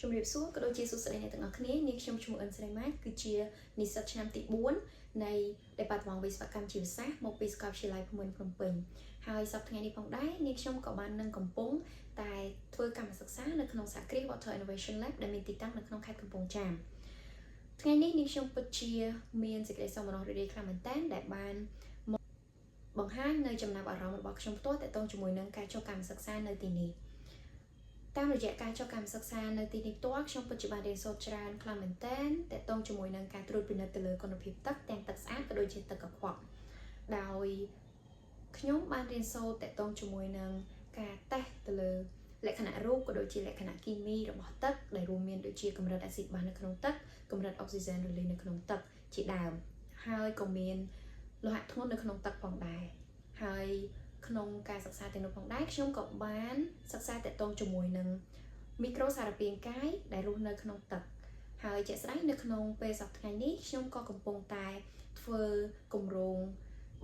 ជំរាបសួរក៏ដូចជាសួស្តីអ្នកទាំងអស់គ្នានាងខ្ញុំឈ្មោះអិនស្រីម៉ាក់គឺជានិស្សិតឆ្នាំទី4នៃ Department វិស្វកម្មជីវសាស្ត្រមកពីសាកលវិទ្យាល័យភូមិន្ទភ្នំពេញហើយសប្តាហ៍ថ្ងៃនេះផងដែរនាងខ្ញុំក៏បាននឹងកំពុងតែធ្វើកម្មសិក្សានៅក្នុងសហគ្រាស Water Innovation Lab ដែលមានទីតាំងនៅក្នុងខេត្តកំពង់ចាមថ្ងៃនេះនាងខ្ញុំពិតជាមានសេចក្តីសប្បុរសរីករាយខ្លាំងមែនទែនដែលបានមកបង្ហាញនៅចំណាប់អារម្មណ៍របស់ខ្ញុំផ្ទាល់ទាក់ទងជាមួយនឹងការចុះកម្មសិក្សានៅទីនេះតាមរយៈការចុះកម្មសិក្សានៅទីនេះផ្ទាល់ខ្ញុំពិតជាបានរៀនសូត្រច្រើនខ្លាំងមែនទែនទាក់ទងជាមួយនឹងការត្រួតពិនិត្យទៅលើគុណភាពទឹកទាំងទឹកស្អាតក៏ដូចជាទឹកកខ្វក់ដោយខ្ញុំបានរៀនសូត្រទាក់ទងជាមួយនឹងការតេស្តទៅលើលក្ខណៈរូបក៏ដូចជាលក្ខណៈគីមីរបស់ទឹកដែលរួមមានដូចជាកម្រិតអាស៊ីតបាសនៅក្នុងទឹកកម្រិតអុកស៊ីហ្សែនរលាយនៅក្នុងទឹកជាដើមហើយក៏មានលោហៈធ្ងន់នៅក្នុងទឹកផងដែរហើយក្នុងការសិក្សាទាំងនោះផងដែរខ្ញុំក៏បានសិក្សាទាក់ទងជាមួយនឹងមីក្រូសារពាង្គកាយដែលរស់នៅក្នុងទឹកហើយជាក់ស្ដែងនៅក្នុងពេលសប្តាហ៍ថ្ងៃនេះខ្ញុំក៏កំពុងតែធ្វើគម្រោង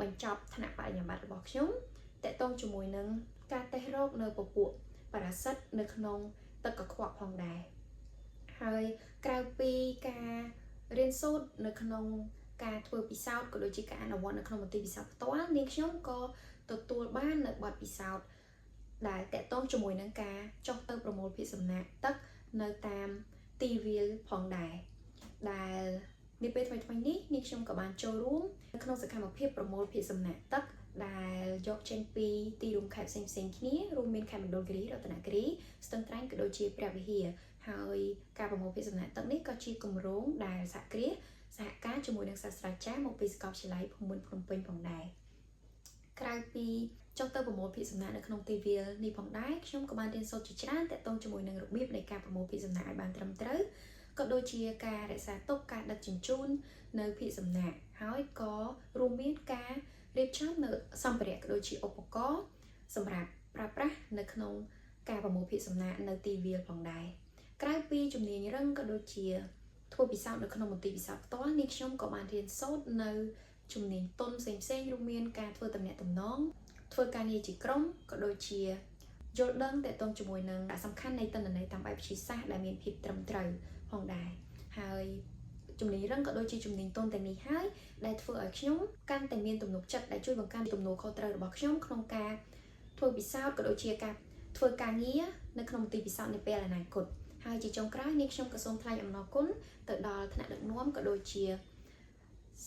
បញ្ចប់ថ្នាក់បរិញ្ញាបត្ររបស់ខ្ញុំទាក់ទងជាមួយនឹងការតេស្តរោគនៅពពួកប៉ារ៉ាស៊ីតនៅក្នុងទឹកកខ្វក់ផងដែរហើយក្រៅពីការរៀនសូត្រនៅក្នុងការធ្វើពិសោធន៍ក៏ដូចជាការអនុវត្តនៅក្នុងមន្ទីរពិសោធន៍ផ្ទាល់នាងខ្ញុំក៏ទទួលបាននៅបទពិសោធន៍ដែលតាក់ទងជាមួយនឹងការចុះទៅប្រមូលភាគសំណាក់ទឹកនៅតាមទីវាលផងដែរដែលនាពេលថ្មីៗនេះនាងខ្ញុំក៏បានចូលរួមក្នុងសកម្មភាពប្រមូលភាគសំណាក់ទឹកដែលយកចេញពីទីរួមខេត្តផ្សេងៗគ្នារួមមានខេត្តមណ្ឌលគិរីរតនគិរីស្ទឹងត្រែងក៏ដូចជាព្រះវិហារហើយការប្រមូលភាគសំណាក់ទឹកនេះក៏ជាគម្រោងដែលសហគ្រាសសហការជាមួយនឹងសាស្ត្រាចារ្យមកពីសាកលវិទ្យាល័យភូមិន្ទភ្នំពេញផងដែរក្រៅពីចុះទៅប្រមូលភាគសំណាក់នៅក្នុងទីវាលនេះផងដែរខ្ញុំក៏បានរៀនសូត្រជាច្រើនទាក់ទងជាមួយនឹងរបៀបនៃការប្រមូលភាគសំណាក់ឲ្យបានត្រឹមត្រូវក៏ដូចជាការរក្សាទុកការដឹកជញ្ជូននៅភាគសំណាក់ហើយក៏រួមមានការរៀបចំនៅសម្ភារៈក៏ដូចជាឧបករណ៍សម្រាប់ប្រើប្រាស់នៅក្នុងការប្រមូលភាគសំណាក់នៅទីវាលផងដែរក្រៅពីជំនាញរឹងក៏ដូចជាធ្វើពិសោធន៍នៅក្នុងមន្ទីរពិសោធន៍ផ្ទាល់នេះខ្ញុំក៏បានរៀនសូត្រនៅជំនាញទន់ផ្សេងៗរួមមានការធ្វើទំនាក់ទំនងធ្វើការងារជាក្រុមក៏ដូចជាយល់ដឹងទាក់ទងជាមួយនឹងសារៈសំខាន់នៃទិន្នន័យតាមបែបវិទ្យាសាស្ត្រដែលមានភាពត្រឹមត្រូវផងដែរហើយជំនាញរឹងក៏ដូចជាជំនាញទន់ទាំងនេះហើយដែលធ្វើឲ្យខ្ញុំកាន់តែមានទំនុកចិត្តដែលជួយបង្កើនទំនួលខុសត្រូវរបស់ខ្ញុំក្នុងការធ្វើពិសោធន៍ក៏ដូចជាការធ្វើការងារនៅក្នុងមន្ទីរពិសោធន៍នាពេលអនាគតហើយជាចុងក្រោយនេះខ្ញុំក៏សូមថ្លែងអំណរគុណទៅដល់ថ្នាក់ដឹកនាំក៏ដូចជា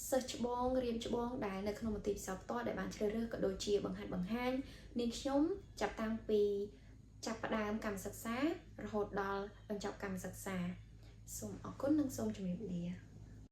សិស្សច្បងរៀនច្បងដែលនៅក្នុងមន្ទីរពិសោធន៍ផ្ទាល់ដែលបានជ្រើសរើសក៏ដូចជាបង្ហាញនាងខ្ញុំចាប់តាំងពីចាប់ផ្ដើមកម្មសិក្សារហូតដល់បញ្ចប់កម្មសិក្សាសូមអរគុណនិងសូមជម្រាបលា